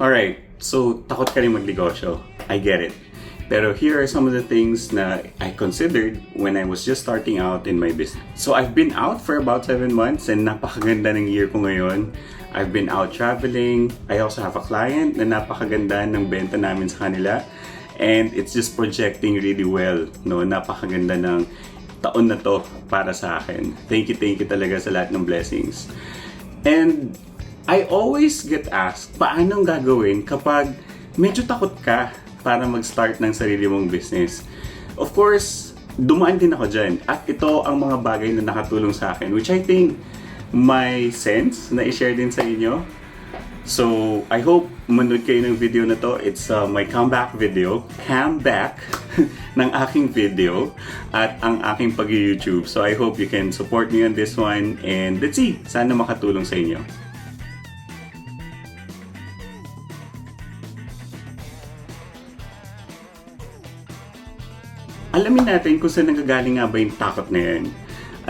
Alright, so takot ka rin magnegosyo. I get it. Pero here are some of the things na I considered when I was just starting out in my business. So I've been out for about 7 months and napakaganda ng year ko ngayon. I've been out traveling. I also have a client na napakaganda ng benta namin sa kanila. And it's just projecting really well. No? Napakaganda ng taon na to para sa akin. Thank you talaga sa lahat ng blessings. And I always get asked, paano gagawin kapag medyo takot ka para mag-start ng sarili mong business? Of course, dumaan din ako dyan. At ito ang mga bagay na nakatulong sa akin, which I think may sense na i-share din sa inyo. So, I hope manood kayo ng video na to. It's my comeback video. Comeback ng aking video at ang aking pag-YouTube. So, I hope you can support me on this one. And let's see, sana makatulong sa inyo. Alamin natin kung saan nanggagaling nga ba yung takot na yan.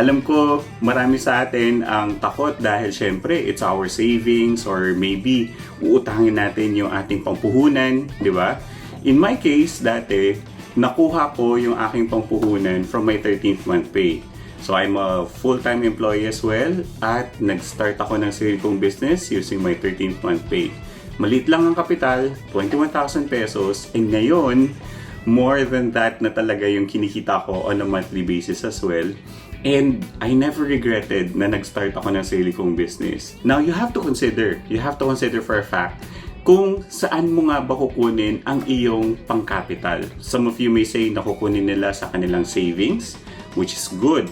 Alam ko, marami sa atin ang takot dahil syempre, it's our savings or maybe uutangin natin yung ating pampuhunan, di ba? In my case, dati, nakuha ko yung aking pampuhunan from my 13th month pay. So I'm a full-time employee as well at nag-start ako ng sarili kong business using my 13th month pay. Maliit lang ang kapital, 21,000 pesos, and ngayon, more than that na talaga yung kinikita ko on a monthly basis as well. And I never regretted na nag-start ako ng sarili kong business. Now, you have to consider for a fact kung saan mo nga ba kukunin ang iyong pangkapital. Some of you may say na kukunin nila sa kanilang savings, which is good.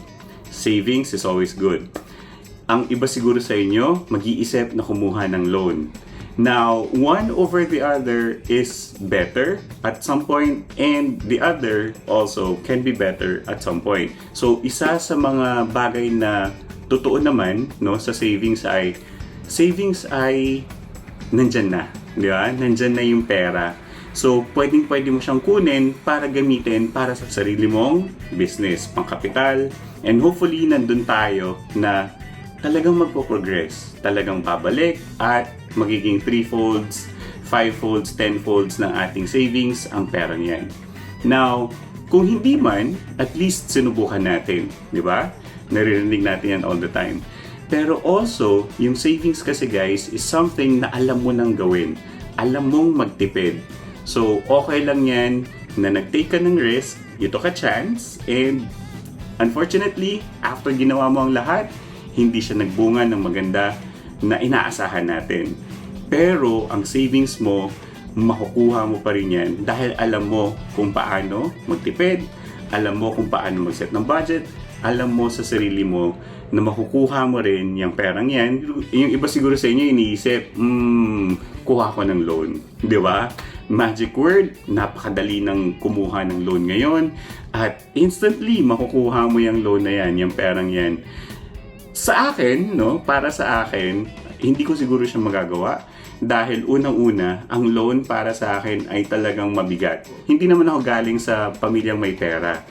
Savings is always good. Ang iba siguro sa inyo, mag-iisip na kumuha ng loan. Now, one over the other is better at some point and the other also can be better at some point. So, isa sa mga bagay na totoo naman no, sa savings ay nandyan na. Di ba? Nandyan na yung pera. So, pwede mo siyang kunin para gamitin para sa sarili mong business, pangkapital. And hopefully, nandun tayo na talagang magpo-progress, talagang babalik at magiging 3-folds, 5-folds, 10-folds ng ating savings ang perang yan. Now, kung hindi man, at least sinubukan natin, di ba? Naririnig natin yan all the time. Pero also, yung savings kasi guys is something na alam mo nang gawin. Alam mong magtipid. So, okay lang yan na nag-take ka ng risk, you took a chance, and unfortunately, after ginawa mo ang lahat, hindi siya nagbunga ng maganda na inaasahan natin. Pero ang savings mo, makukuha mo pa rin yan dahil alam mo kung paano magtipid, alam mo kung paano mag-set ng budget, alam mo sa sarili mo na makukuha mo rin yung perang yan. Yung iba siguro sa inyo iniisip, kuha ko ng loan. Di ba? Magic word, napakadali ng kumuha ng loan ngayon at instantly makukuha mo yung loan na yan, yung perang yan. Sa akin, no, para sa akin, hindi ko siguro siya magagawa dahil unang-una, ang loan para sa akin ay talagang mabigat. Hindi naman ako galing sa pamilyang may pera.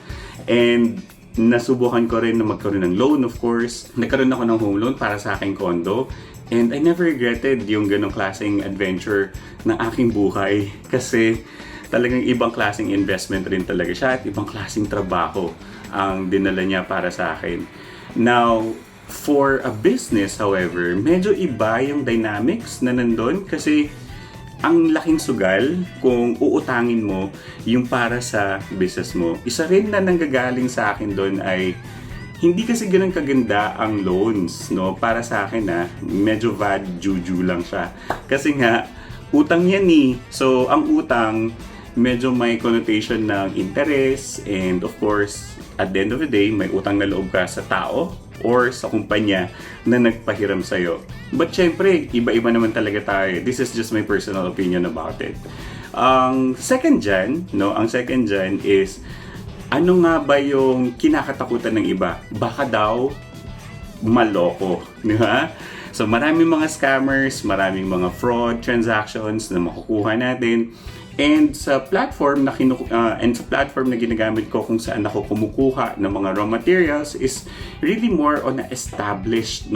And nasubukan ko rin na magkaroon ng loan, of course. Nagkaroon ako ng home loan para sa aking condo. And I never regretted yung ganong klaseng adventure ng aking buhay kasi talagang ibang klaseng investment rin talaga siya at ibang klaseng trabaho ang dinala niya para sa akin. Now, for a business, however, medyo iba yung dynamics na nandun kasi ang laking sugal kung uutangin mo yung para sa business mo. Isa rin na nanggagaling sa akin doon ay hindi kasi ganun kaganda ang loans, no? Para sa akin medyo bad juju lang siya. Kasi nga, utang yan eh. So, ang utang, medyo may connotation ng interest and of course, at the end of the day, may utang na loob ka sa tao or sa kumpanya na nagpahiram sa'yo. But syempre, iba-iba naman talaga tayo. This is just my personal opinion about it. Ang second dyan is, ano nga ba yung kinakatakutan ng iba? Baka daw maloko. Di ba? So maraming mga scammers, maraming mga fraud transactions na makukuha natin. And sa platform na ginagamit ko kung saan ako kumukuha ng mga raw materials is really more on a established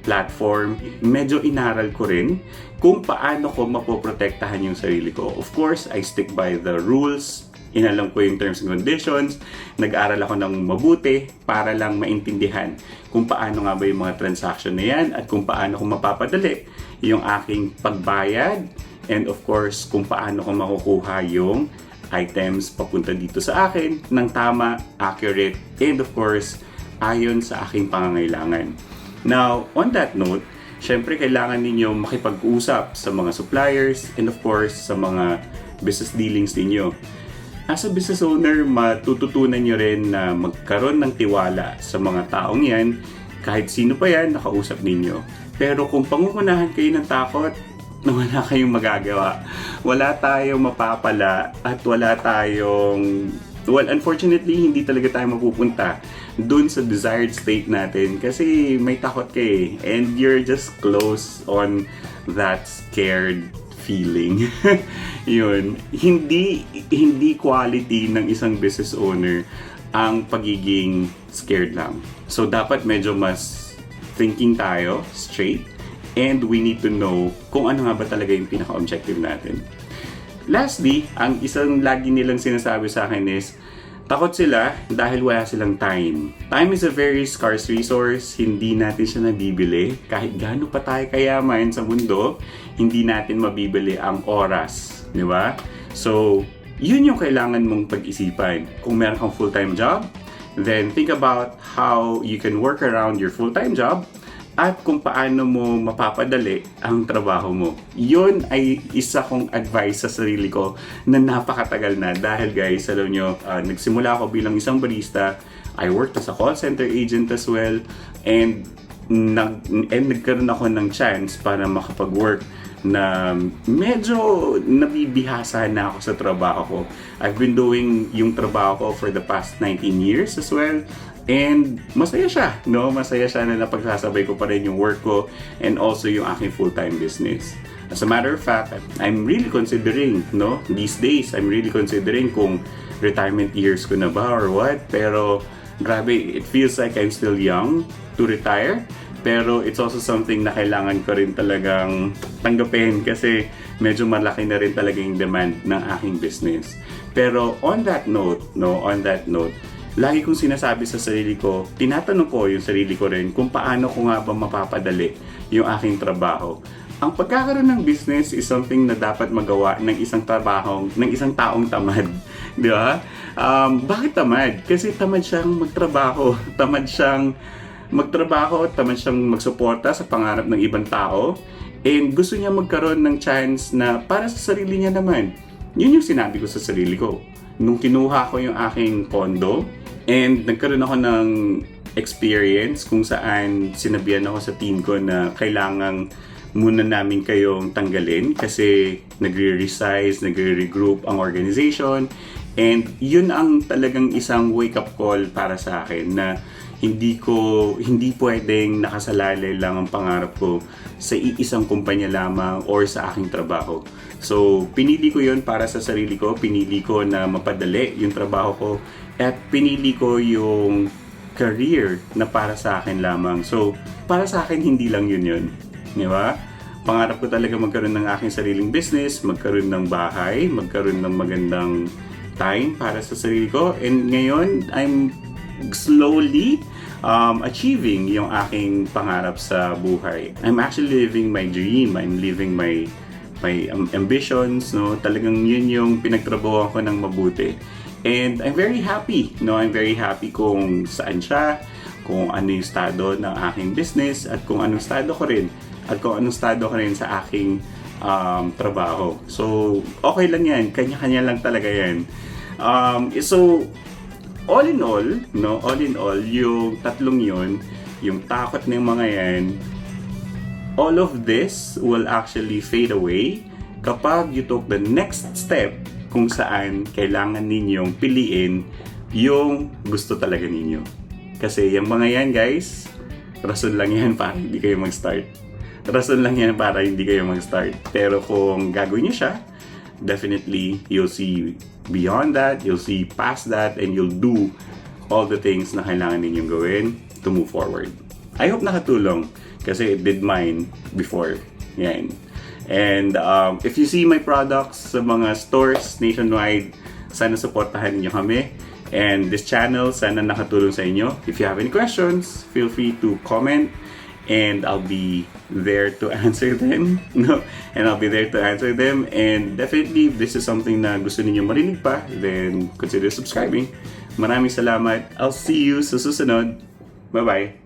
platform, medyo inaral ko rin kung paano ko mapoprotektahan yung sarili ko. Of course, I stick by the rules, inalam ko yung terms and conditions, nag-aral ako ng mabuti para lang maintindihan kung paano nga ba yung mga transaction na yan at kung paano ko mapapadali yung aking pagbayad, and of course, kung paano ko makukuha yung items papunta dito sa akin ng tama, accurate, and of course, ayon sa aking pangangailangan. Now, on that note, syempre kailangan ninyo makipag-usap sa mga suppliers and of course sa mga business dealings ninyo. As a business owner, matututunan nyo rin na magkaroon ng tiwala sa mga taong yan, kahit sino pa yan, nakausap ninyo. Pero kung pangungunahan kayo ng takot, na wala kayong magagawa, wala tayong mapapala at wala tayong... Well, unfortunately, hindi talaga tayo mapupunta dun sa desired state natin kasi may takot ka eh. And you're just close on that scared feeling. Yun. Hindi quality ng isang business owner ang pagiging scared lang. So, dapat medyo mas thinking tayo straight and we need to know kung ano nga ba talaga yung pinaka-objective natin. Lastly, ang isang lagi nilang sinasabi sa akin is, takot sila dahil wala silang time. Time is a very scarce resource, hindi natin siya nabibili. Kahit gaano pa tayo kayaman sa mundo, hindi natin mabibili ang oras. Di ba? So, yun yung kailangan mong pag-isipan. Kung meron kang full-time job, then think about how you can work around your full-time job at kung paano mo mapapadali ang trabaho mo. Yun ay isa kong advice sa sarili ko na napakatagal na. Dahil guys, alam nyo, nagsimula ako bilang isang barista. I worked as a call center agent as well. And nagkaroon ako ng chance para makapag-work na medyo nabibihasa na ako sa trabaho ko. I've been doing yung trabaho ko for the past 19 years as well. And masaya siya, no? Masaya siya na napagsasabay ko pa rin yung work ko and also yung aking full-time business. As a matter of fact, I'm really considering, no? These days, I'm really considering kung retirement years ko na ba or what. Pero grabe, it feels like I'm still young to retire. Pero it's also something na kailangan ko rin talagang tanggapin kasi medyo malaki na rin talaga yung demand ng aking business. Pero on that note, lagi kong sinasabi sa sarili ko, tinatanong ko yung sarili ko rin kung paano ko nga ba mapapadali yung aking trabaho. Ang pagkakaroon ng business is something na dapat magawa ng isang taong tamad. Di ba? Bakit tamad? Kasi tamad siyang magtrabaho. Tamad siyang magsuporta sa pangarap ng ibang tao. And gusto niya magkaroon ng chance na para sa sarili niya naman. Yun yung sinabi ko sa sarili ko. Nung kinuha ko yung aking pondo, and nagkaroon ako ng experience kung saan sinabihan ako sa team ko na kailangan muna namin kayong tanggalin kasi nagre-resize, nagre-regroup ang organization. And yun ang talagang isang wake-up call para sa akin na hindi pwedeng nakasalalay lang ang pangarap ko sa iisang kumpanya lamang or sa aking trabaho. So, pinili ko yun para sa sarili ko. Pinili ko na mapadali yung trabaho ko at pinili ko yung career na para sa akin lamang. So, para sa akin, hindi lang yun. Di ba? Pangarap ko talaga magkaroon ng aking sariling business, magkaroon ng bahay, magkaroon ng magandang time para sa sarili ko. And ngayon, I'm slowly achieving yung aking pangarap sa buhay. I'm actually living my dream. I'm living my ambitions, no? Talagang yun yung pinagtrabahuan ko ng mabuti. And I'm very happy, no? I'm very happy kung saan siya, kung ano yung estado ng aking business, at kung anong estado ko rin, sa aking trabaho. So, okay lang yan. Kanya-kanya lang talaga yan. So, all in all, yung tatlong yun, yung takot ng mga yan, all of this will actually fade away kapag you took the next step kung saan kailangan ninyong piliin yung gusto talaga ninyo. Kasi yung mga yan guys, rason lang yan para hindi kayo mag-start. Pero kung gagawin nyo siya, definitely you'll see beyond that, you'll see past that, and you'll do all the things na kailangan ninyong gawin to move forward. I hope nakatulong. Kasi it did mine before. Yan. And if you see my products sa mga stores nationwide, sana supportahan niyo kami. And this channel, sana nakatulong sa inyo. If you have any questions, feel free to comment. And I'll be there to answer them. No? And I'll be there to answer them. And definitely, if this is something na gusto ninyo marinig pa, then consider subscribing. Maraming salamat. I'll see you sa susunod. Bye-bye.